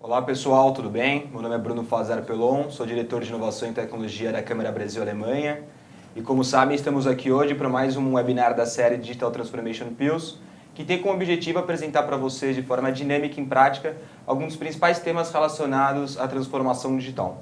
Olá pessoal, tudo bem? Meu nome é Bruno Fazar Pelon, sou diretor de Inovação e Tecnologia da Câmara Brasil-Alemanha e como sabem estamos aqui hoje para mais um webinar da série Digital Transformation Pills que tem como objetivo apresentar para vocês de forma dinâmica e prática alguns dos principais temas relacionados à transformação digital.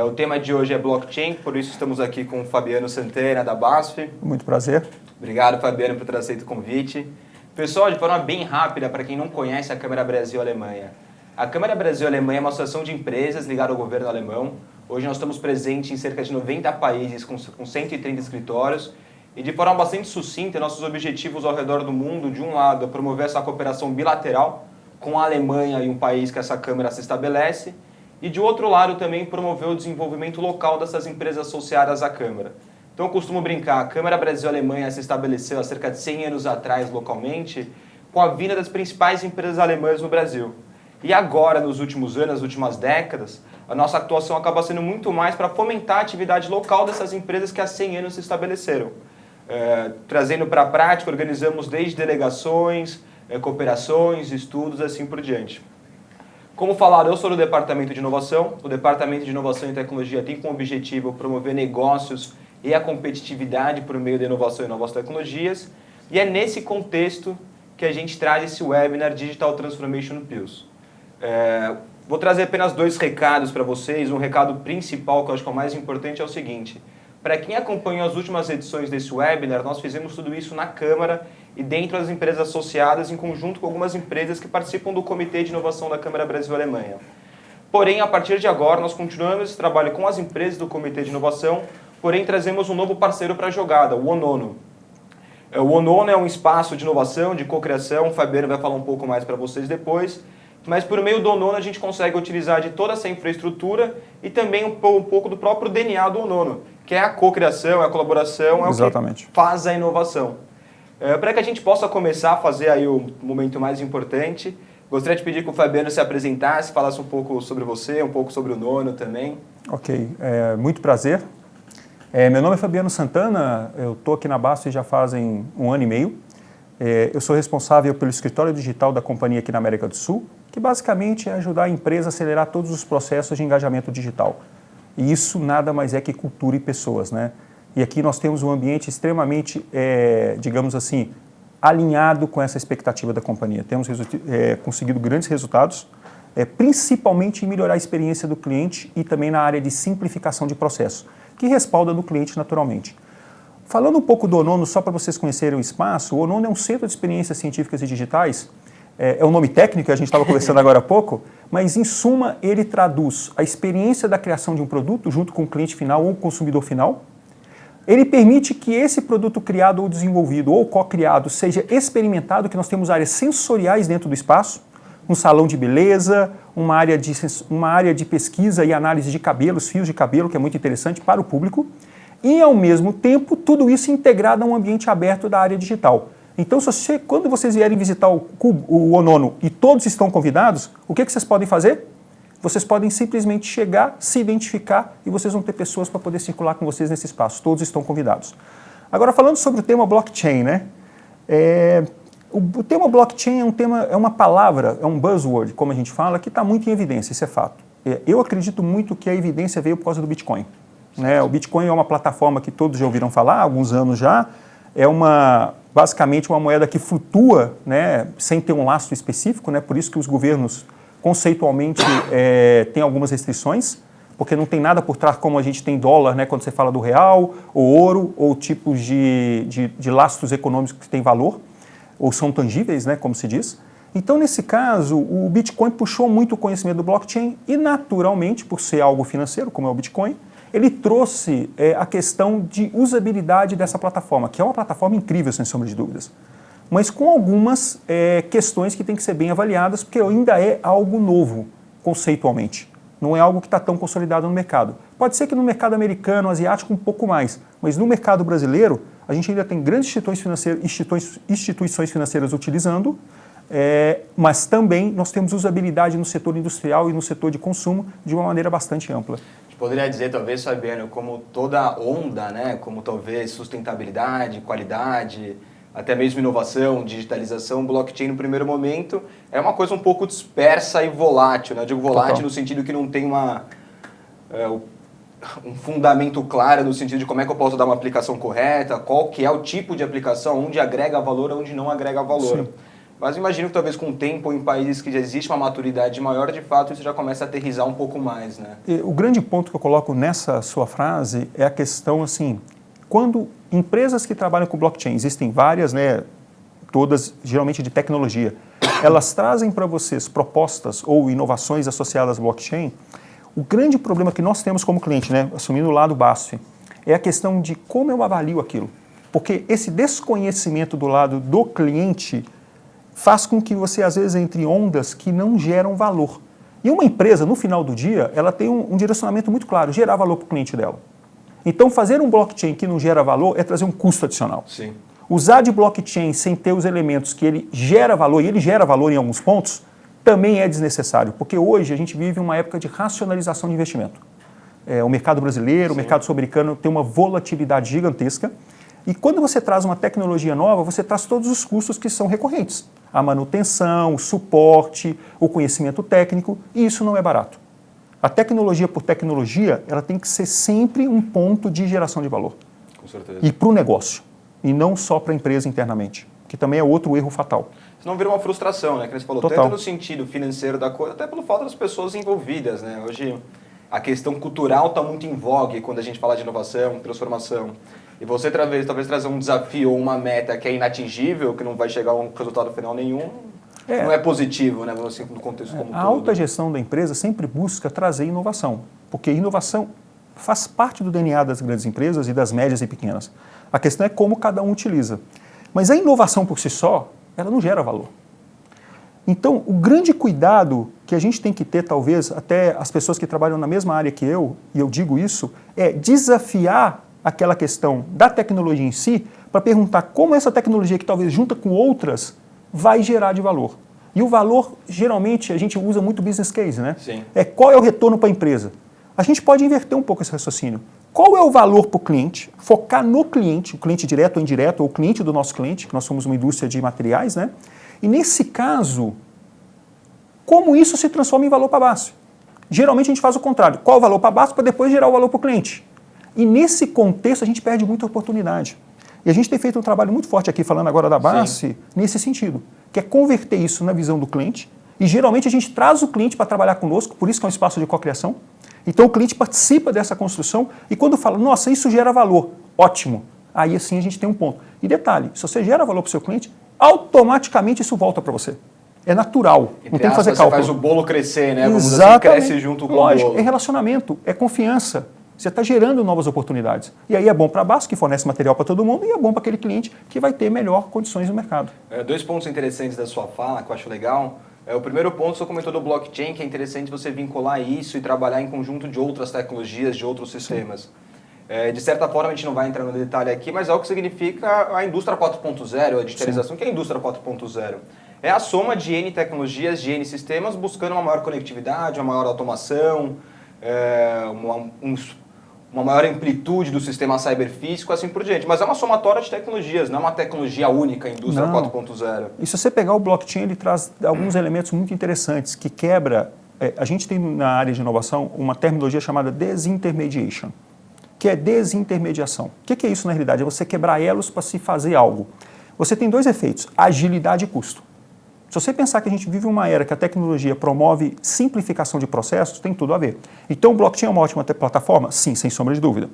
O tema de hoje é blockchain, por isso estamos aqui com o Fabiano Santana da BASF. Muito prazer. Obrigado, Fabiano, por ter aceito o convite. Pessoal, de forma bem rápida, para quem não conhece a Câmara Brasil-Alemanha. A Câmara Brasil-Alemanha é uma associação de empresas ligada ao governo alemão. Hoje nós estamos presentes em cerca de 90 países, com 130 escritórios. E de forma bastante sucinta, nossos objetivos ao redor do mundo, de um lado, é promover essa cooperação bilateral com a Alemanha e um país que essa Câmara se estabelece. E de outro lado, também promover o desenvolvimento local dessas empresas associadas à Câmara. Então, eu costumo brincar, a Câmara Brasil-Alemanha se estabeleceu há cerca de 100 anos atrás, localmente, com a vinda das principais empresas alemãs no Brasil. E agora, nos últimos anos, nas últimas décadas, a nossa atuação acaba sendo muito mais para fomentar a atividade local dessas empresas que há 100 anos se estabeleceram. Trazendo para a prática, organizamos desde delegações, cooperações, estudos, assim por diante. Como falado, eu sou do Departamento de Inovação. O Departamento de Inovação e Tecnologia tem como objetivo promover negócios e a competitividade por meio da inovação e novas tecnologias. E é nesse contexto que a gente traz esse webinar Digital Transformation Pills. Vou trazer apenas dois recados para vocês. Um recado principal, que eu acho que é o mais importante, é o seguinte. Para quem acompanhou as últimas edições desse webinar, nós fizemos tudo isso na Câmara e dentro das empresas associadas, em conjunto com algumas empresas que participam do Comitê de Inovação da Câmara Brasil-Alemanha. Porém, a partir de agora, nós continuamos esse trabalho com as empresas do Comitê de Inovação, porém trazemos um novo parceiro para a jogada, o ONONO. O ONONO é um espaço de inovação, de cocriação, o Fabiano vai falar um pouco mais para vocês depois, mas por meio do ONONO a gente consegue utilizar de toda essa infraestrutura e também um pouco do próprio DNA do ONONO, que é a cocriação, a colaboração, é Exatamente. O que faz a inovação. Para que a gente possa começar a fazer aí o momento mais importante, gostaria de pedir que o Fabiano se apresentasse, falasse um pouco sobre você, um pouco sobre o ONONO também. Ok, muito prazer. Meu nome é Fabiano Santana, eu estou aqui na BASF já fazem 1 ano e meio. Eu sou responsável pelo escritório digital da companhia aqui na América do Sul, que basicamente é ajudar a empresa a acelerar todos os processos de engajamento digital. E isso nada mais é que cultura e pessoas, né? E aqui nós temos um ambiente extremamente, digamos assim, alinhado com essa expectativa da companhia. Temos conseguido grandes resultados, principalmente em melhorar a experiência do cliente e também na área de simplificação de processos, que respalda no cliente naturalmente. Falando um pouco do ONONO, só para vocês conhecerem o espaço, o ONONO é um centro de experiências científicas e digitais, é um nome técnico que a gente estava conversando agora há pouco, mas em suma ele traduz a experiência da criação de um produto junto com o cliente final ou o consumidor final. Ele permite que esse produto criado ou desenvolvido ou co-criado seja experimentado, que nós temos áreas sensoriais dentro do espaço, um salão de beleza, uma área de pesquisa e análise de cabelos, fios de cabelo, que é muito interessante para o público, e ao mesmo tempo tudo isso integrado a um ambiente aberto da área digital. Então, quando vocês vierem visitar o ONONO e todos estão convidados, o que vocês podem fazer? Vocês podem simplesmente chegar, se identificar e vocês vão ter pessoas para poder circular com vocês nesse espaço. Todos estão convidados. Agora, falando sobre o tema blockchain, né? O tema blockchain é uma palavra, é um buzzword, como a gente fala, que está muito em evidência, isso é fato. Eu acredito muito que a evidência veio por causa do Bitcoin. Né? O Bitcoin é uma plataforma que todos já ouviram falar há alguns anos já. É basicamente uma moeda que flutua, né, sem ter um lastro específico, né? Por isso que os governos conceitualmente têm algumas restrições, porque não tem nada por trás como a gente tem dólar, né, quando você fala do real, ou ouro, ou tipos de lastros econômicos que têm valor, ou são tangíveis, né, como se diz. Então, nesse caso, o Bitcoin puxou muito o conhecimento do blockchain e, naturalmente, por ser algo financeiro, como é o Bitcoin, ele trouxe a questão de usabilidade dessa plataforma, que é uma plataforma incrível, sem sombra de dúvidas, mas com algumas questões que têm que ser bem avaliadas, porque ainda é algo novo, conceitualmente. Não é algo que está tão consolidado no mercado. Pode ser que no mercado americano, asiático, um pouco mais, mas no mercado brasileiro, a gente ainda tem grandes instituições financeiras utilizando, mas também nós temos usabilidade no setor industrial e no setor de consumo de uma maneira bastante ampla. Poderia dizer, talvez, Fabiano, como toda onda, né, como talvez sustentabilidade, qualidade, até mesmo inovação, digitalização, blockchain no primeiro momento é uma coisa um pouco dispersa e volátil, né? Eu digo volátil no sentido que não tem um fundamento claro no sentido de como é que eu posso dar uma aplicação correta, qual que é o tipo de aplicação, onde agrega valor, onde não agrega valor. Sim. Mas imagino que talvez com o tempo, em países que já existe uma maturidade maior, de fato isso já começa a aterrizar um pouco mais, né? E o grande ponto que eu coloco nessa sua frase é a questão assim, quando empresas que trabalham com blockchain, existem várias, né, todas geralmente de tecnologia, elas trazem para vocês propostas ou inovações associadas ao blockchain, o grande problema que nós temos como cliente, né, assumindo o lado BASF, é a questão de como eu avalio aquilo. Porque esse desconhecimento do lado do cliente faz com que você, às vezes, entre ondas que não geram valor. E uma empresa, no final do dia, ela tem um direcionamento muito claro, gerar valor para o cliente dela. Então, fazer um blockchain que não gera valor é trazer um custo adicional. Sim. Usar de blockchain sem ter os elementos que ele gera valor, e ele gera valor em alguns pontos, também é desnecessário, porque hoje a gente vive uma época de racionalização de investimento. O mercado brasileiro, o mercado sul-americano tem uma volatilidade gigantesca, e quando você traz uma tecnologia nova, você traz todos os custos que são recorrentes. A manutenção, o suporte, o conhecimento técnico, e isso não é barato. A tecnologia por tecnologia, ela tem que ser sempre um ponto de geração de valor. Com certeza. E para o negócio, e não só para a empresa internamente, que também é outro erro fatal. Senão vira uma frustração, né? Que você falou, Total. Tanto no sentido financeiro da coisa, até pelo fato das pessoas envolvidas, né? Hoje a questão cultural está muito em vogue quando a gente fala de inovação, transformação. E você talvez trazer um desafio ou uma meta que é inatingível, que não vai chegar a um resultado final nenhum, não é positivo, né? Assim, no contexto como todo. A alta gestão da empresa sempre busca trazer inovação, porque inovação faz parte do DNA das grandes empresas e das médias e pequenas. A questão é como cada um utiliza. Mas a inovação por si só, ela não gera valor. Então, o grande cuidado que a gente tem que ter, talvez, até as pessoas que trabalham na mesma área que eu, e eu digo isso, é desafiar aquela questão da tecnologia em si, para perguntar como essa tecnologia, que talvez junta com outras, vai gerar de valor. E o valor, geralmente, a gente usa muito business case, né? Sim. Qual é o retorno para a empresa? A gente pode inverter um pouco esse raciocínio. Qual é o valor para o cliente? Focar no cliente, o cliente direto ou indireto, ou o cliente do nosso cliente, que nós somos uma indústria de materiais, né? E nesse caso, como isso se transforma em valor para a base? Geralmente a gente faz o contrário. Qual o valor para a base para depois gerar o valor para o cliente? E nesse contexto a gente perde muita oportunidade. E a gente tem feito um trabalho muito forte aqui, falando agora da base, nesse sentido, que é converter isso na visão do cliente. E geralmente a gente traz o cliente para trabalhar conosco, por isso que é um espaço de cocriação. Então o cliente participa dessa construção e quando fala, nossa, isso gera valor, ótimo. Aí assim a gente tem um ponto. E detalhe, se você gera valor para o seu cliente, automaticamente isso volta para você. É natural, não tem que fazer cálculo. Você faz o bolo crescer, né? Exatamente. Cresce junto com o bolo. É relacionamento, é confiança. Você está gerando novas oportunidades. E aí é bom para a base, que fornece material para todo mundo, e é bom para aquele cliente que vai ter melhor condições no mercado. Dois pontos interessantes da sua fala, que eu acho legal. O primeiro ponto, você comentou do blockchain, que é interessante você vincular isso e trabalhar em conjunto de outras tecnologias, de outros sistemas. De certa forma, a gente não vai entrar no detalhe aqui, mas é o que significa a indústria 4.0, a digitalização. O que é a indústria 4.0? É a soma de N tecnologias, de N sistemas, buscando uma maior conectividade, uma maior automação, uma maior amplitude do sistema cyberfísico, assim por diante. Mas é uma somatória de tecnologias, não é uma tecnologia única, a indústria 4.0. E se você pegar o blockchain, ele traz alguns elementos muito interessantes, que quebra... a gente tem na área de inovação uma terminologia chamada disintermediation, que é desintermediação. O que é isso na realidade? É você quebrar elos para se fazer algo. Você tem dois efeitos, agilidade e custo. Se você pensar que a gente vive uma era que a tecnologia promove simplificação de processos, tem tudo a ver. Então o blockchain é uma ótima plataforma? Sim, sem sombra de dúvida.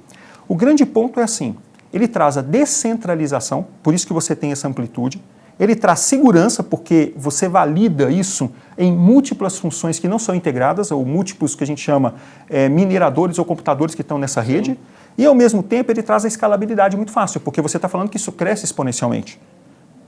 O grande ponto é assim, ele traz a descentralização, por isso que você tem essa amplitude, ele traz segurança, porque você valida isso em múltiplas funções que não são integradas, ou múltiplos que a gente chama mineradores ou computadores que estão nessa rede, e ao mesmo tempo ele traz a escalabilidade muito fácil, porque você está falando que isso cresce exponencialmente.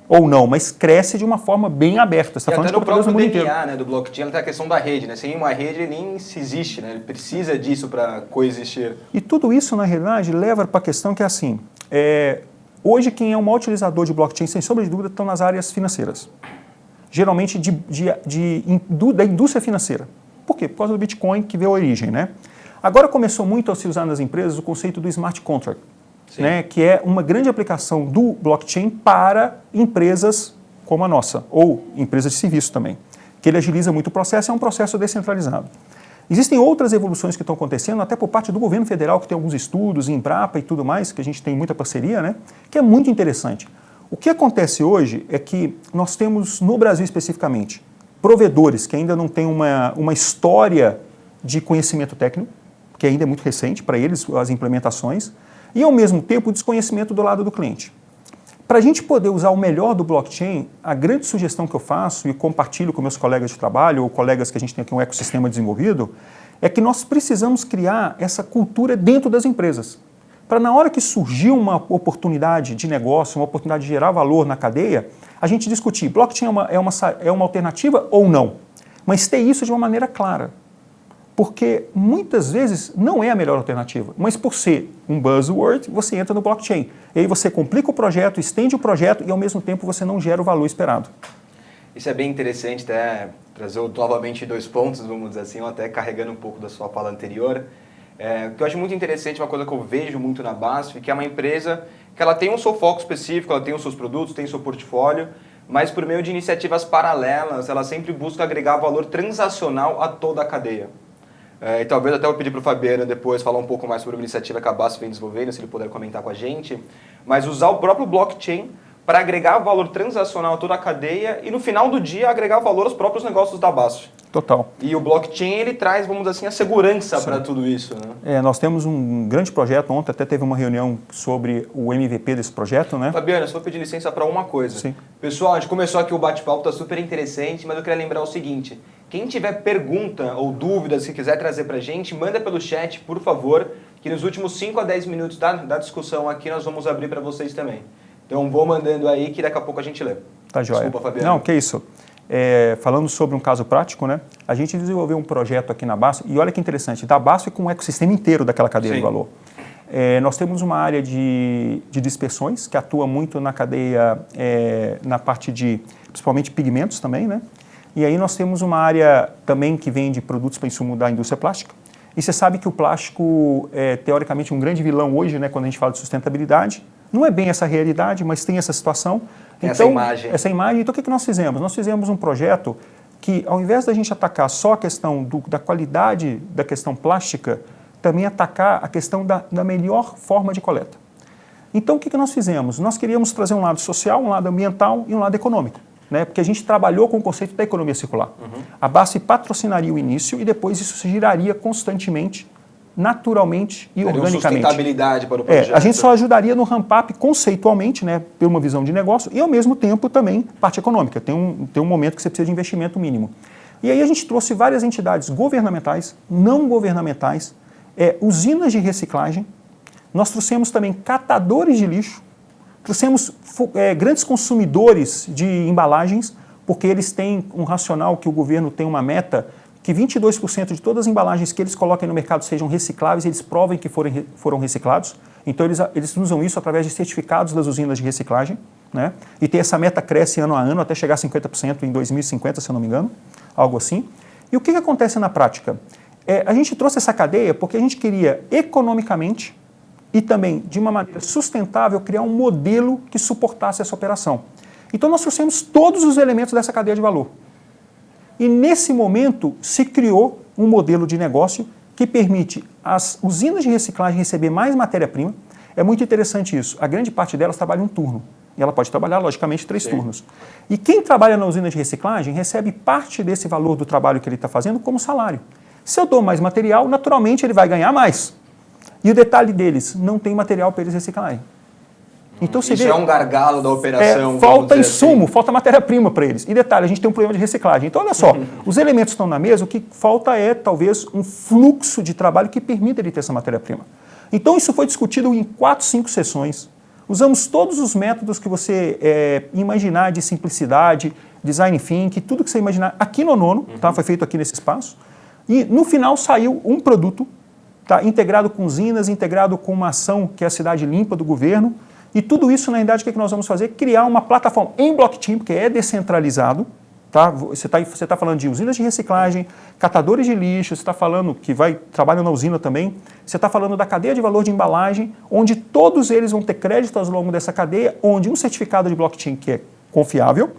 Ou não, mas cresce de uma forma bem aberta. Você está falando até no próprio DNA, inteiro. Né, do blockchain, tem a questão da rede. Né? Sem uma rede, ele nem se existe. Né? Ele precisa disso para coexistir. E tudo isso, na realidade, leva para a questão que é assim, hoje quem é o maior utilizador de blockchain, sem sombra de dúvida, estão nas áreas financeiras. Geralmente da indústria financeira. Por quê? Por causa do Bitcoin, que veio a origem. Né? Agora começou muito a se usar nas empresas o conceito do smart contract. né, que é uma grande aplicação do blockchain para empresas como a nossa, ou empresas de serviço também, que ele agiliza muito o processo, é um processo descentralizado. Existem outras evoluções que estão acontecendo, até por parte do governo federal, que tem alguns estudos, Embrapa e tudo mais, que a gente tem muita parceria, né, que é muito interessante. O que acontece hoje é que nós temos, no Brasil especificamente, provedores que ainda não têm uma história de conhecimento técnico, que ainda é muito recente para eles, as implementações, e ao mesmo tempo o desconhecimento do lado do cliente. Para a gente poder usar o melhor do blockchain, a grande sugestão que eu faço e compartilho com meus colegas de trabalho ou colegas que a gente tem aqui um ecossistema desenvolvido, é que nós precisamos criar essa cultura dentro das empresas. Para na hora que surgir uma oportunidade de negócio, uma oportunidade de gerar valor na cadeia, a gente discutir, blockchain é uma alternativa ou não, mas ter isso de uma maneira clara. Porque muitas vezes não é a melhor alternativa, mas por ser um buzzword, você entra no blockchain. E aí você complica o projeto, estende o projeto e ao mesmo tempo você não gera o valor esperado. Isso é bem interessante, até trazer novamente 2 pontos, vamos dizer assim, ou até carregando um pouco da sua fala anterior. O que eu acho muito interessante, uma coisa que eu vejo muito na BASF, que é uma empresa que ela tem um seu foco específico, ela tem os seus produtos, tem o seu portfólio, mas por meio de iniciativas paralelas, ela sempre busca agregar valor transacional a toda a cadeia. E talvez até eu pedir para o Fabiano depois falar um pouco mais sobre a iniciativa que a BASF vem desenvolvendo, se ele puder comentar com a gente, mas usar o próprio blockchain para agregar valor transacional a toda a cadeia e no final do dia agregar valor aos próprios negócios da BASF. Total. E o blockchain ele traz, vamos dizer assim, a segurança para tudo isso, né? Nós temos um grande projeto, ontem até teve uma reunião sobre o MVP desse projeto, né? Fabiano, eu só vou pedir licença para uma coisa. Sim. Pessoal, a gente começou aqui o bate-papo, está super interessante, mas eu queria lembrar o seguinte, quem tiver pergunta ou dúvidas, se quiser trazer para a gente, manda pelo chat, por favor, que nos últimos 5 a 10 minutos da discussão aqui nós vamos abrir para vocês também. Então vou mandando aí que daqui a pouco a gente lê. Tá joia. Desculpa, Fabiano. Não, que isso. Falando sobre um caso prático, né? A gente desenvolveu um projeto aqui na BASF, e olha que interessante, da BASF com o ecossistema inteiro daquela cadeia de valor. Nós temos uma área de dispersões, que atua muito na cadeia, na parte de, principalmente, pigmentos também, né? E aí nós temos uma área também que vende produtos para insumo da indústria plástica. E você sabe que o plástico é, teoricamente, um grande vilão hoje, né, quando a gente fala de sustentabilidade. Não é bem essa realidade, mas tem essa situação. Essa imagem. Essa imagem. Então, o que nós fizemos? Nós fizemos um projeto que, ao invés da gente atacar só a questão da qualidade da questão plástica, também atacar a questão da melhor forma de coleta. Então, o que nós fizemos? Nós queríamos trazer um lado social, um lado ambiental e um lado econômico. Né? Porque a gente trabalhou com o conceito da economia circular. A BASF patrocinaria o início e depois isso se giraria constantemente, naturalmente e organicamente. Sustentabilidade para o projeto. A gente só ajudaria no ramp-up conceitualmente, né, por uma visão de negócio, e ao mesmo tempo também parte econômica. Tem um momento que você precisa de investimento mínimo. E aí a gente trouxe várias entidades governamentais, não governamentais, usinas de reciclagem, nós trouxemos também catadores de lixo, trouxemos grandes consumidores de embalagens, porque eles têm um racional que o governo tem uma meta que 22% de todas as embalagens que eles coloquem no mercado sejam recicláveis, eles provem que foram reciclados. Então, eles usam isso através de certificados das usinas de reciclagem, né? E ter essa meta cresce ano a ano, até chegar a 50% em 2050, se eu não me engano, algo assim. E o que acontece na prática? A gente trouxe essa cadeia porque a gente queria, economicamente e também de uma maneira sustentável, criar um modelo que suportasse essa operação. Então, nós trouxemos todos os elementos dessa cadeia de valor. E nesse momento se criou um modelo de negócio que permite as usinas de reciclagem receber mais matéria-prima. É muito interessante isso. A grande parte delas trabalha um turno. E ela pode trabalhar, logicamente, 3 turnos. E quem trabalha na usina de reciclagem recebe parte desse valor do trabalho que ele está fazendo como salário. Se eu dou mais material, naturalmente ele vai ganhar mais. E o detalhe deles, não tem material para eles reciclarem. Então, isso é um gargalo da operação. Falta insumo, falta matéria-prima para eles. E detalhe, a gente tem um problema de reciclagem. Então, olha só, os elementos estão na mesa, o que falta é, talvez, um fluxo de trabalho que permita ele ter essa matéria-prima. Então, isso foi discutido em 4, 5 sessões. Usamos todos os métodos que você imaginar de simplicidade, design thinking, tudo que você imaginar aqui no nono, tá? Foi feito aqui nesse espaço. E, no final, saiu um produto, tá? Integrado com usinas, integrado com uma ação que é a Cidade Limpa do governo. E tudo isso, na verdade, o que nós vamos fazer? Criar uma plataforma em blockchain, porque é descentralizado, Tá? Você tá falando de usinas de reciclagem, catadores de lixo, você está falando que trabalham na usina também, você está falando da cadeia de valor de embalagem, onde todos eles vão ter crédito ao longo dessa cadeia, onde um certificado de blockchain que é confiável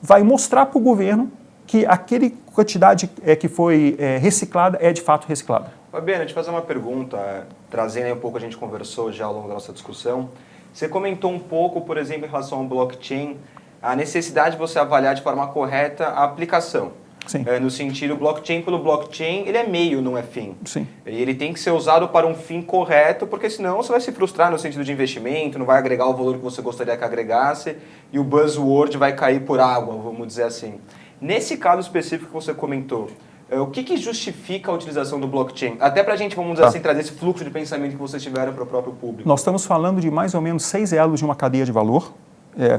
vai mostrar para o governo que aquele quantidade que foi reciclada é de fato reciclada. Fabiano, te fazer uma pergunta, trazendo aí um pouco, a gente conversou já ao longo da nossa discussão. Você comentou um pouco, por exemplo, em relação ao blockchain, a necessidade de você avaliar de forma correta a aplicação. Sim. No sentido, blockchain pelo blockchain, ele é meio, não é fim. Sim. E ele tem que ser usado para um fim correto, porque senão você vai se frustrar no sentido de investimento, não vai agregar o valor que você gostaria que agregasse, e o buzzword vai cair por água, vamos dizer assim. Nesse caso específico que você comentou, o que justifica a utilização do blockchain? Até para a gente, vamos dizer assim, trazer esse fluxo de pensamento que vocês tiveram para o próprio público. Nós estamos falando de mais ou menos 6 elos de uma cadeia de valor,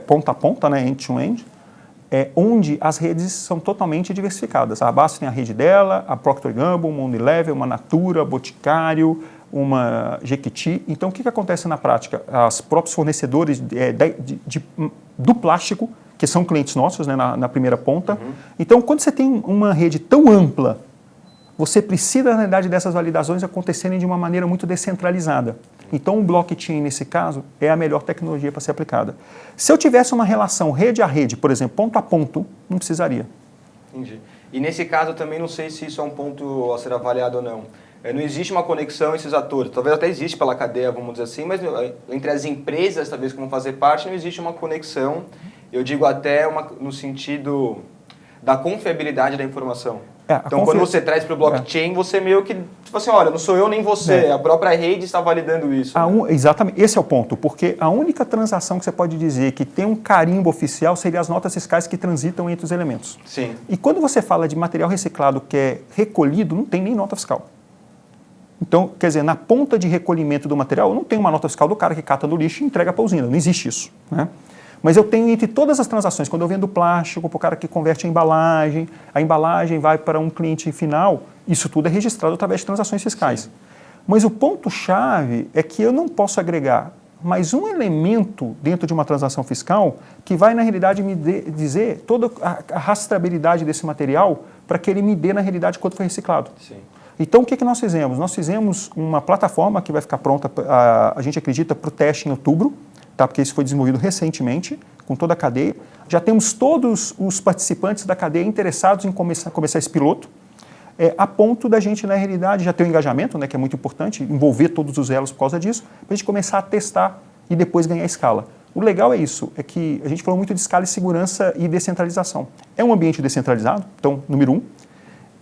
ponta a ponta, né, end-to-end, onde as redes são totalmente diversificadas. A Basf tem a rede dela, a Procter & Gamble, uma Unilever, uma Natura, Boticário, uma Jequiti. Então, o que acontece na prática? Os próprios fornecedores do plástico, que são clientes nossos, né, na primeira ponta. Uhum. Então, quando você tem uma rede tão ampla, você precisa, na realidade, dessas validações acontecerem de uma maneira muito descentralizada. Então, o blockchain, nesse caso, é a melhor tecnologia para ser aplicada. Se eu tivesse uma relação rede a rede, por exemplo, ponto a ponto, não precisaria. Entendi. E nesse caso, também não sei se isso é um ponto a ser avaliado ou não. Não existe uma conexão entre esses atores. Talvez até existe pela cadeia, vamos dizer assim, mas entre as empresas, talvez, que vão fazer parte, não existe uma conexão. Eu digo até no sentido da confiabilidade da informação. Então, quando você traz para o blockchain, você meio que, tipo assim, olha, não sou eu nem você, a própria rede está validando isso. Exatamente, esse é o ponto, porque a única transação que você pode dizer que tem um carimbo oficial seria as notas fiscais que transitam entre os elementos. Sim. E quando você fala de material reciclado que é recolhido, não tem nem nota fiscal. Então, quer dizer, na ponta de recolhimento do material, não tem uma nota fiscal do cara que cata do lixo e entrega para a usina, não existe isso, né? Mas eu tenho entre todas as transações, quando eu vendo plástico para o cara que converte a embalagem vai para um cliente final, isso tudo é registrado através de transações fiscais. Sim. Mas o ponto-chave é que eu não posso agregar mais um elemento dentro de uma transação fiscal que vai, na realidade, me dizer toda a rastreabilidade desse material para que ele me dê, na realidade, quanto foi reciclado. Sim. Então, o que nós fizemos? Nós fizemos uma plataforma que vai ficar pronta, a gente acredita, para o teste em outubro, tá? Porque isso foi desenvolvido recentemente, com toda a cadeia. Já temos todos os participantes da cadeia interessados em começar esse piloto, a ponto da gente, na realidade, já ter um engajamento, né, que é muito importante, envolver todos os elos por causa disso, para a gente começar a testar e depois ganhar escala. O legal é isso, é que a gente falou muito de escala e segurança e descentralização. É um ambiente descentralizado, então, número 1.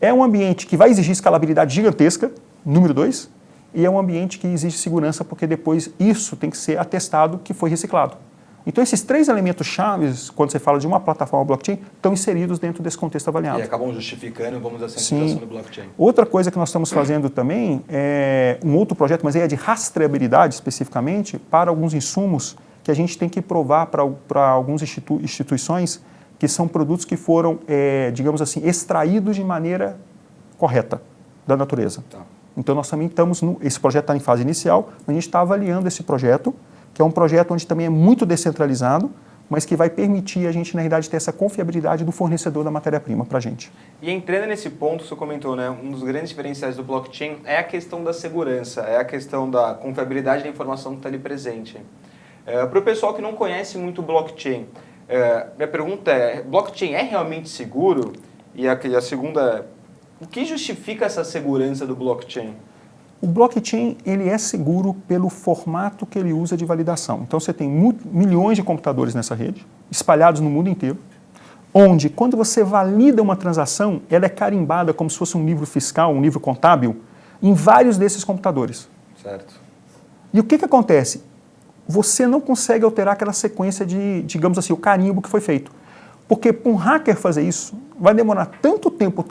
É um ambiente que vai exigir escalabilidade gigantesca, número 2. E é um ambiente que exige segurança, porque depois isso tem que ser atestado que foi reciclado. Então, esses 3 elementos chaves, quando você fala de uma plataforma blockchain, estão inseridos dentro desse contexto avaliado. E acabam justificando, vamos dizer assim, a utilização do blockchain. Outra coisa que nós estamos fazendo também é um outro projeto, mas é de rastreabilidade especificamente, para alguns insumos que a gente tem que provar para algumas instituições que são produtos que foram, digamos assim, extraídos de maneira correta da natureza. Tá. Então, nós também estamos, esse projeto está em fase inicial, a gente está avaliando esse projeto, que é um projeto onde também é muito descentralizado, mas que vai permitir a gente, na realidade, ter essa confiabilidade do fornecedor da matéria-prima para a gente. E entrando nesse ponto, você comentou, né, um dos grandes diferenciais do blockchain é a questão da segurança, é a questão da confiabilidade da informação que está ali presente. Para o pessoal que não conhece muito o blockchain, minha pergunta é, blockchain é realmente seguro? E a segunda, o que justifica essa segurança do blockchain? O blockchain ele é seguro pelo formato que ele usa de validação. Então você tem milhões de computadores nessa rede, espalhados no mundo inteiro, onde quando você valida uma transação, ela é carimbada como se fosse um livro fiscal, um livro contábil, em vários desses computadores. Certo. E o que acontece? Você não consegue alterar aquela sequência de, digamos assim, o carimbo que foi feito. Porque para um hacker fazer isso, vai demorar tanto tempo,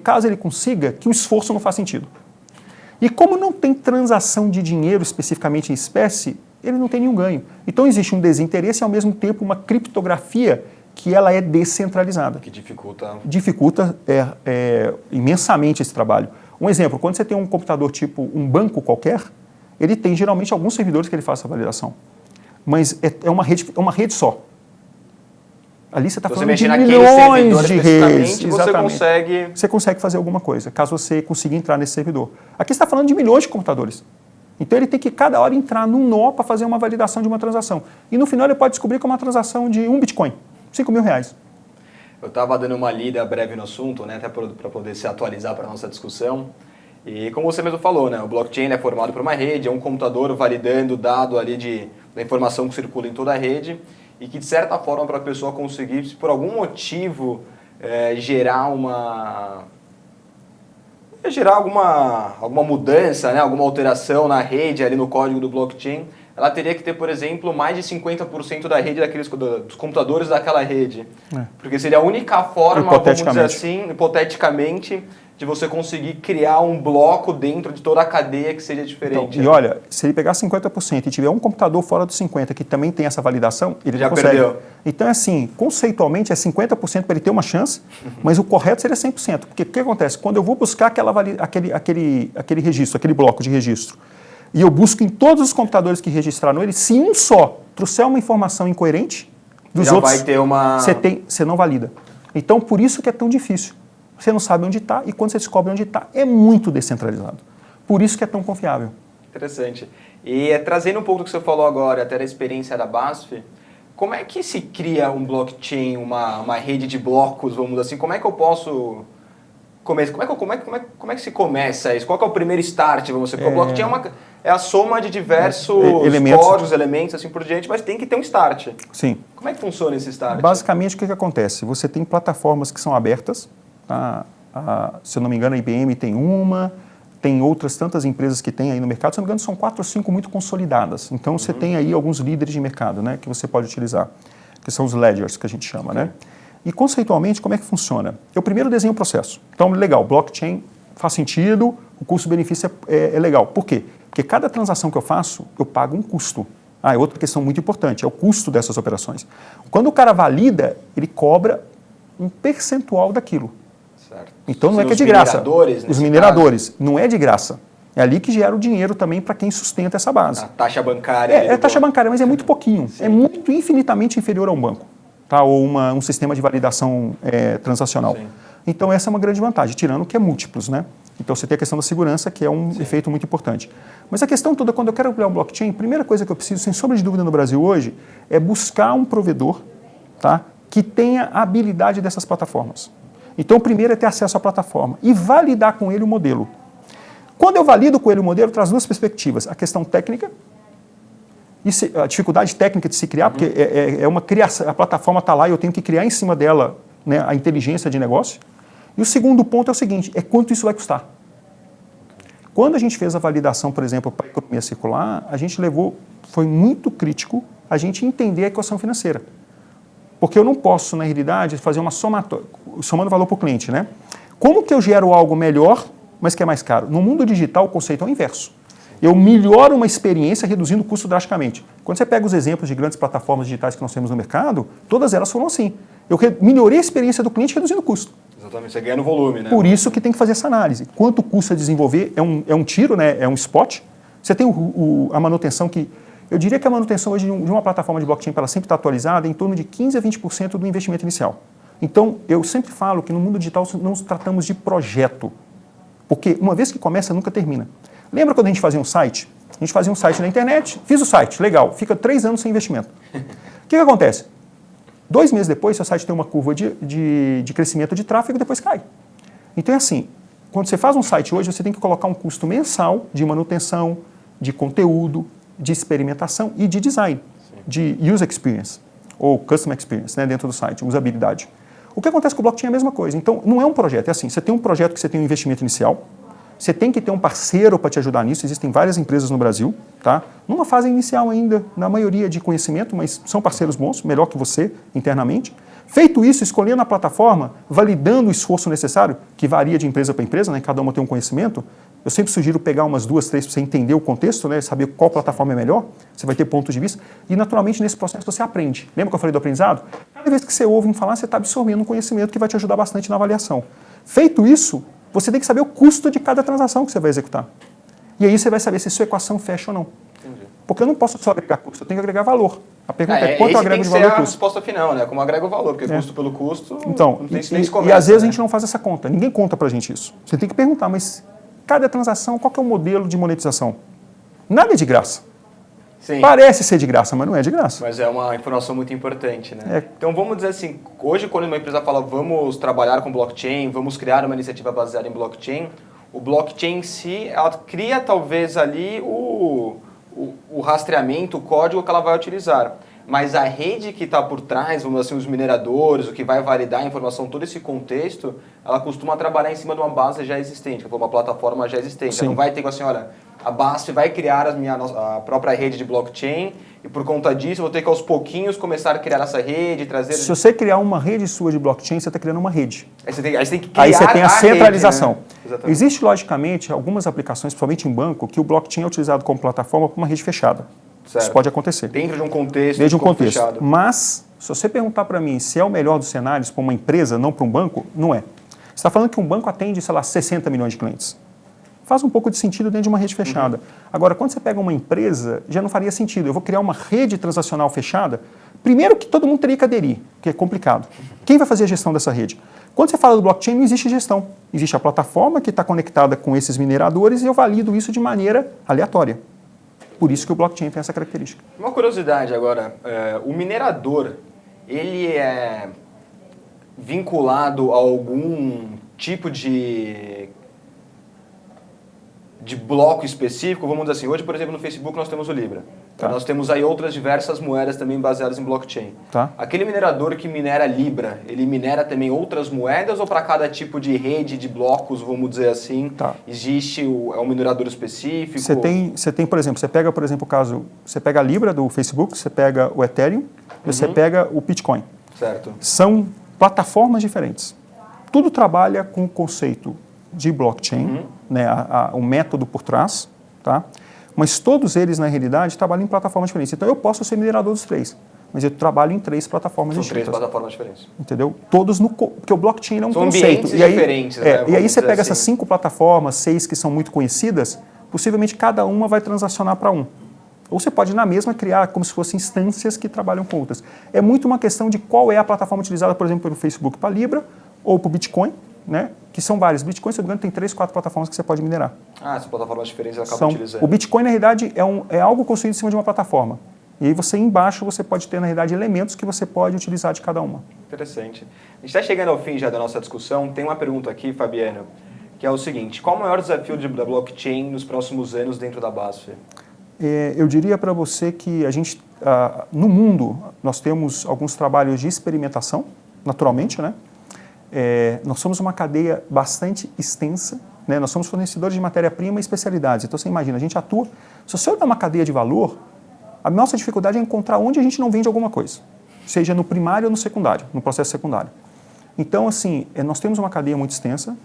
caso ele consiga, que o esforço não faz sentido. E como não tem transação de dinheiro especificamente em espécie, ele não tem nenhum ganho. Então existe um desinteresse e ao mesmo tempo uma criptografia que ela é descentralizada. Que dificulta... Dificulta imensamente esse trabalho. Um exemplo, quando você tem um computador tipo um banco qualquer, ele tem geralmente alguns servidores que ele faz essa validação. Mas é uma rede só. Ali você está falando mexer de naquele milhões servidor de especificamente, redes. Exatamente. Você consegue fazer alguma coisa, caso você consiga entrar nesse servidor. Aqui você está falando de milhões de computadores. Então ele tem que cada hora entrar num nó para fazer uma validação de uma transação. E no final ele pode descobrir que é uma transação de um Bitcoin, R$5.000. Eu estava dando uma lida breve no assunto, né, até para poder se atualizar para a nossa discussão. E como você mesmo falou, né, o blockchain é formado por uma rede, é um computador validando o dado ali da informação que circula em toda a rede e que, de certa forma, para a pessoa conseguir, se por algum motivo, gerar alguma mudança, né, alguma alteração na rede, ali no código do blockchain, ela teria que ter, por exemplo, mais de 50% da rede dos computadores daquela rede. Porque seria a única forma, vamos dizer assim, hipoteticamente, de você conseguir criar um bloco dentro de toda a cadeia que seja diferente. Então, e olha, se ele pegar 50% e tiver um computador fora dos 50% que também tem essa validação, ele já consegue. Perdeu. Então, assim, conceitualmente é 50% para ele ter uma chance, mas o correto seria 100%. Porque o que acontece? Quando eu vou buscar aquele registro, aquele bloco de registro, e eu busco em todos os computadores que registraram ele, se um só trouxer uma informação incoerente, dos outros, vai ter uma... você não valida. Então, por isso que é tão difícil. Você não sabe onde está e quando você descobre onde está, é muito descentralizado. Por isso que é tão confiável. Interessante. E trazendo um pouco do que você falou agora, até da experiência da BASF, como é que se cria um blockchain, uma rede de blocos, vamos dizer assim? Como é que eu posso... Como é que se começa isso? Qual que é o primeiro start? Vamos dizer? Porque o blockchain é a soma de diversos códigos, elementos, assim por diante, mas tem que ter um start. Sim. Como é que funciona esse start? Basicamente, o que acontece? Você tem plataformas que são abertas. Se eu não me engano, a IBM tem uma, tem outras tantas empresas que tem aí no mercado. Se eu não me engano, são 4 ou 5 muito consolidadas. Então, você tem aí alguns líderes de mercado, né, que você pode utilizar, que são os ledgers, que a gente chama, né? E conceitualmente, como é que funciona? Eu primeiro desenho o processo. Então, legal, blockchain faz sentido, o custo-benefício é legal. Por quê? Porque cada transação que eu faço, eu pago um custo. É outra questão muito importante, é o custo dessas operações. Quando o cara valida, ele cobra um percentual daquilo. Certo. Então, não é que é de graça. Os mineradores, não é de graça. É ali que gera o dinheiro também para quem sustenta essa base. A taxa bancária. É taxa bancária, mas é muito pouquinho. Sim. É muito infinitamente inferior a um banco. Tá? Ou um sistema de validação transacional. Sim. Então, essa é uma grande vantagem, tirando que é múltiplos, né? Então, você tem a questão da segurança, que é um efeito muito importante. Mas a questão toda, quando eu quero criar um blockchain, a primeira coisa que eu preciso, sem sombra de dúvida no Brasil hoje, é buscar um provedor, tá, que tenha a habilidade dessas plataformas. Então, o primeiro é ter acesso à plataforma e validar com ele o modelo. Quando eu valido com ele o modelo, traz duas perspectivas. A questão técnica, a dificuldade técnica de se criar, porque é uma criação, a plataforma está lá e eu tenho que criar em cima dela, né, a inteligência de negócio. E o segundo ponto é o seguinte, é quanto isso vai custar. Quando a gente fez a validação, por exemplo, para a economia circular, a gente foi muito crítico a gente entender a equação financeira. Porque eu não posso, na realidade, fazer uma somando valor para o cliente, né? Como que eu gero algo melhor, mas que é mais caro? No mundo digital, o conceito é o inverso. Eu melhoro uma experiência reduzindo o custo drasticamente. Quando você pega os exemplos de grandes plataformas digitais que nós temos no mercado, todas elas foram assim. Eu melhorei a experiência do cliente reduzindo o custo. Exatamente, você ganha no volume, né? Por isso que tem que fazer essa análise. Quanto custa desenvolver? É um tiro, né? É um spot. Você tem a manutenção que... Eu diria que a manutenção hoje de uma plataforma de blockchain para ela sempre estar atualizada é em torno de 15% a 20% do investimento inicial. Então, eu sempre falo que no mundo digital não tratamos de projeto, porque uma vez que começa, nunca termina. Lembra quando a gente fazia um site? A gente fazia um site na internet, fiz o site, legal, fica 3 anos sem investimento. O que acontece? 2 meses depois, seu site tem uma curva de crescimento de tráfego e depois cai. Então é assim, quando você faz um site hoje, você tem que colocar um custo mensal de manutenção, de conteúdo, de experimentação e de design, de user experience, ou customer experience, né, dentro do site, usabilidade. O que acontece com o blockchain é a mesma coisa. Então, não é um projeto, é assim, você tem um projeto que você tem um investimento inicial, você tem que ter um parceiro para te ajudar nisso, existem várias empresas no Brasil, tá? Numa fase inicial ainda, na maioria de conhecimento, mas são parceiros bons, melhor que você internamente. Feito isso, escolhendo a plataforma, validando o esforço necessário, que varia de empresa para empresa, né? Cada uma tem um conhecimento. Eu sempre sugiro pegar umas 2, 3 para você entender o contexto, né? Saber qual plataforma é melhor, você vai ter pontos de vista, e naturalmente nesse processo você aprende. Lembra que eu falei do aprendizado? Cada vez que você ouve falar, você está absorvendo um conhecimento que vai te ajudar bastante na avaliação. Feito isso, você tem que saber o custo de cada transação que você vai executar. E aí você vai saber se sua equação fecha ou não. Entendi. Porque eu não posso só agregar custo, eu tenho que agregar valor. A pergunta é quanto eu agrego de valor e custo? Essa tem que ser a custo. resposta final, né? Como agrega o valor, porque custo pelo custo Então, não tem nem se começa, e às vezes né? a gente não faz essa conta. Ninguém conta pra gente isso. Você tem que perguntar, mas cada transação, qual que é o modelo de monetização? Nada é de graça. Sim. Parece ser de graça, mas não é de graça. Mas é uma informação muito importante, né? É. Então vamos dizer assim, hoje quando uma empresa fala vamos trabalhar com blockchain, vamos criar uma iniciativa baseada em blockchain, o blockchain em si, ela cria talvez ali o rastreamento, o código que ela vai utilizar. Mas a rede que está por trás, vamos dizer assim, os mineradores, o que vai validar a informação, todo esse contexto, ela costuma trabalhar em cima de uma base já existente, que foi uma plataforma já existente. Sim. Ela não vai ter assim, olha, a BASF vai criar a própria rede de blockchain e por conta disso eu vou ter que aos pouquinhos começar a criar essa rede, trazer... Se você criar uma rede sua de blockchain, você está criando uma rede. Aí você tem que criar Aí você tem a centralização. Rede, né? Exatamente. Existe, logicamente, algumas aplicações, principalmente em banco, que o blockchain é utilizado como plataforma para uma rede fechada. Certo. Isso pode acontecer. Dentro de um contexto. Dentro de um contexto. Fechado. Mas, se você perguntar para mim se é o melhor dos cenários para uma empresa, não para um banco, não é. Você está falando que um banco atende, sei lá, 60 milhões de clientes. Faz um pouco de sentido dentro de uma rede fechada. Agora, quando você pega uma empresa, já não faria sentido. Eu vou criar uma rede transacional fechada. Primeiro que todo mundo teria que aderir, que é complicado. Quem vai fazer a gestão dessa rede? Quando você fala do blockchain, não existe gestão. Existe a plataforma que está conectada com esses mineradores e eu valido isso de maneira aleatória. Por isso que o blockchain tem essa característica. Uma curiosidade agora, o minerador, ele é vinculado a algum tipo de bloco específico? Vamos dizer assim, hoje, por exemplo, no Facebook nós temos o Libra. Tá. Nós temos aí outras diversas moedas também baseadas em blockchain. Tá. Aquele minerador que minera Libra, ele minera também outras moedas ou para cada tipo de rede de blocos, vamos dizer assim, existe um minerador específico? Você tem, por exemplo, o caso, você pega a Libra do Facebook, você pega o Ethereum e você pega o Bitcoin. Certo. São plataformas diferentes. Tudo trabalha com o conceito de blockchain, né, o método por trás, tá? Mas todos eles, na realidade, trabalham em plataformas diferentes. Então, eu posso ser minerador dos três, mas eu trabalho em três plataformas distintas. São três plataformas diferentes. Entendeu? Todos porque o blockchain é um são conceito. Ambientes diferentes, né? E aí você pega assim. essas 5 plataformas, 6 que são muito conhecidas, possivelmente cada uma vai transacionar para um. Ou você pode, na mesma, criar como se fossem instâncias que trabalham com outras. É muito uma questão de qual é a plataforma utilizada, por exemplo, pelo Facebook para Libra ou para o Bitcoin, né? Que são vários. Bitcoin, se não me engano, tem 3, 4 plataformas que você pode minerar. Ah, essas plataformas diferentes acabam utilizando. O Bitcoin, na realidade, é algo construído em cima de uma plataforma. E aí você, embaixo, você pode ter, na realidade, elementos que você pode utilizar de cada uma. Interessante. A gente está chegando ao fim já da nossa discussão. Tem uma pergunta aqui, Fabiano, que é o seguinte: qual o maior desafio da blockchain nos próximos anos dentro da BASF? Eu diria para você que no mundo, nós temos alguns trabalhos de experimentação, naturalmente, né? Nós somos uma cadeia bastante extensa, né? Nós somos fornecedores de matéria-prima e especialidades. Então, você imagina, a gente atua... Se você olhar uma cadeia de valor, a nossa dificuldade é encontrar onde a gente não vende alguma coisa, seja no primário ou no secundário, no processo secundário. Então, assim, nós temos uma cadeia muito extensa.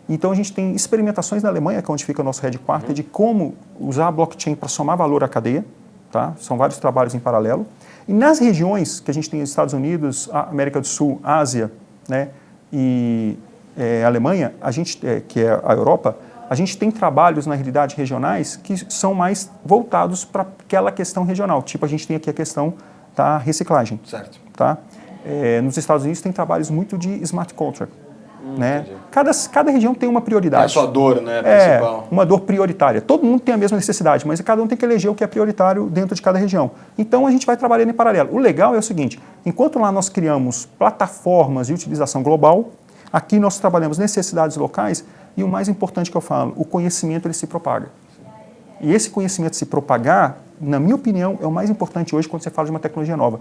Então, a gente tem experimentações na Alemanha, que é onde fica o nosso headquarter, de como usar a blockchain para somar valor à cadeia. Tá? São vários trabalhos em paralelo. E nas regiões que a gente tem Estados Unidos, América do Sul, Ásia, né, e Alemanha, que é a Europa, a gente tem trabalhos, na realidade, regionais que são mais voltados para aquela questão regional. Tipo, a gente tem aqui a questão da reciclagem. Certo. Tá? Nos Estados Unidos tem trabalhos muito de smart contract. Né? Cada região tem uma prioridade. É a sua dor, né, principal. Uma dor prioritária. Todo mundo tem a mesma necessidade, mas cada um tem que eleger o que é prioritário dentro de cada região. Então, a gente vai trabalhando em paralelo. O legal é o seguinte, enquanto lá nós criamos plataformas de utilização global, aqui nós trabalhamos necessidades locais e o mais importante que eu falo, o conhecimento ele se propaga. E esse conhecimento se propagar, na minha opinião, é o mais importante hoje quando você fala de uma tecnologia nova.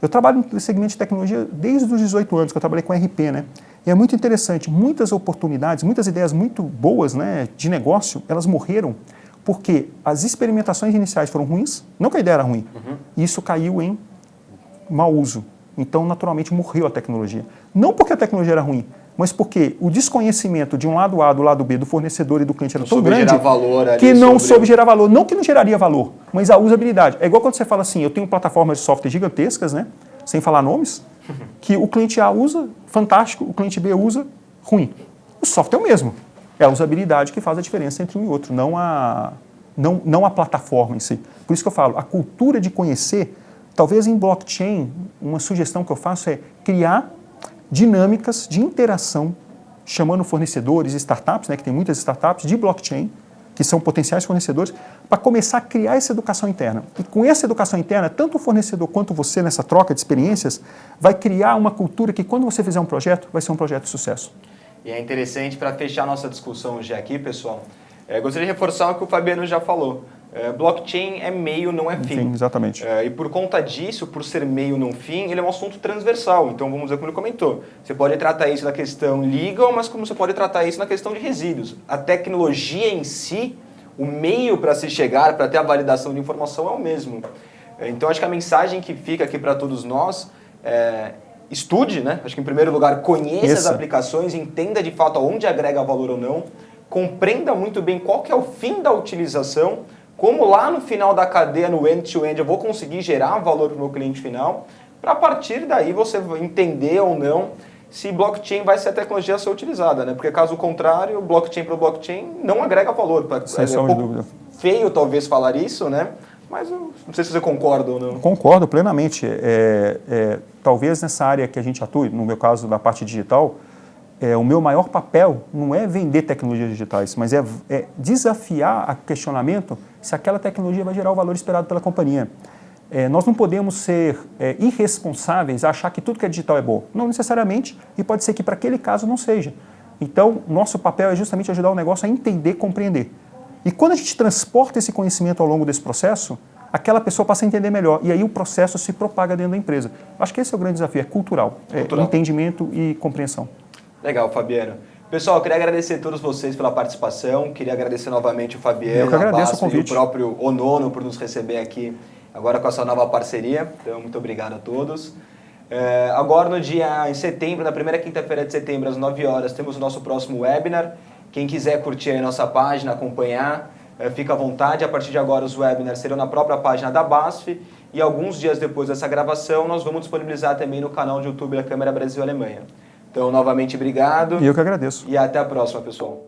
Eu trabalho no segmento de tecnologia desde os 18 anos, que eu trabalhei com RP, né? E é muito interessante, muitas oportunidades, muitas ideias muito boas, né, de negócio, elas morreram porque as experimentações iniciais foram ruins, não que a ideia era ruim, e isso caiu em mau uso. Então, naturalmente, morreu a tecnologia. Não porque a tecnologia era ruim, mas porque o desconhecimento de um lado A do lado B do fornecedor e do cliente era tão grande que não soube gerar valor. Não que não geraria valor, mas a usabilidade. É igual quando você fala assim, eu tenho plataformas de software gigantescas, né, sem falar nomes, que o cliente A usa, fantástico, o cliente B usa, ruim. O software é o mesmo. É a usabilidade que faz a diferença entre um e outro, não a plataforma em si. Por isso que eu falo, a cultura de conhecer talvez em blockchain, uma sugestão que eu faço é criar dinâmicas de interação, chamando fornecedores, startups, né, que tem muitas startups de blockchain, que são potenciais fornecedores, para começar a criar essa educação interna. E com essa educação interna, tanto o fornecedor quanto você, nessa troca de experiências, vai criar uma cultura que, quando você fizer um projeto, vai ser um projeto de sucesso. E é interessante, para fechar nossa discussão hoje aqui, pessoal, gostaria de reforçar o que o Fabiano já falou. Blockchain é meio, não é fim. Sim, exatamente. E por conta disso, por ser meio, não fim, ele é um assunto transversal. Então, vamos dizer como ele comentou. Você pode tratar isso na questão legal, mas como você pode tratar isso na questão de resíduos. A tecnologia em si, o meio para se chegar, para ter a validação de informação é o mesmo. Então, acho que a mensagem que fica aqui para todos nós é: estude, né? Acho que, em primeiro lugar, conheça as aplicações, entenda de fato aonde agrega valor ou não, compreenda muito bem qual que é o fim da utilização, como lá no final da cadeia, no end-to-end, eu vou conseguir gerar valor para o meu cliente final, para a partir daí você entender ou não se blockchain vai ser a tecnologia a ser utilizada, né? Porque caso contrário, blockchain para blockchain não agrega valor. Sem sombra de dúvida. Feio talvez falar isso, né? Mas eu não sei se você concorda ou não. Concordo plenamente. Talvez nessa área que a gente atue, no meu caso da parte digital, o meu maior papel não é vender tecnologias digitais, mas é desafiar a questionamento se aquela tecnologia vai gerar o valor esperado pela companhia. Nós não podemos ser irresponsáveis a achar que tudo que é digital é bom. Não necessariamente, e pode ser que para aquele caso não seja. Então, nosso papel é justamente ajudar o negócio a entender, compreender. E quando a gente transporta esse conhecimento ao longo desse processo, aquela pessoa passa a entender melhor, e aí o processo se propaga dentro da empresa. Acho que esse é o grande desafio, é cultural. Entendimento e compreensão. Legal, Fabiano. Pessoal, eu queria agradecer a todos vocês pela participação, queria agradecer novamente o Fabiano, eu que agradeço o convite. E o próprio Onono por nos receber aqui agora com essa nova parceria. Então, muito obrigado a todos. Agora, em setembro, na primeira quinta-feira de setembro, às 9 horas, temos o nosso próximo webinar. Quem quiser curtir aí a nossa página, acompanhar, fica à vontade. A partir de agora, os webinars serão na própria página da BASF. E alguns dias depois dessa gravação, nós vamos disponibilizar também no canal de YouTube da Câmara Brasil Alemanha. Então, novamente, obrigado. E eu que agradeço. E até a próxima, pessoal.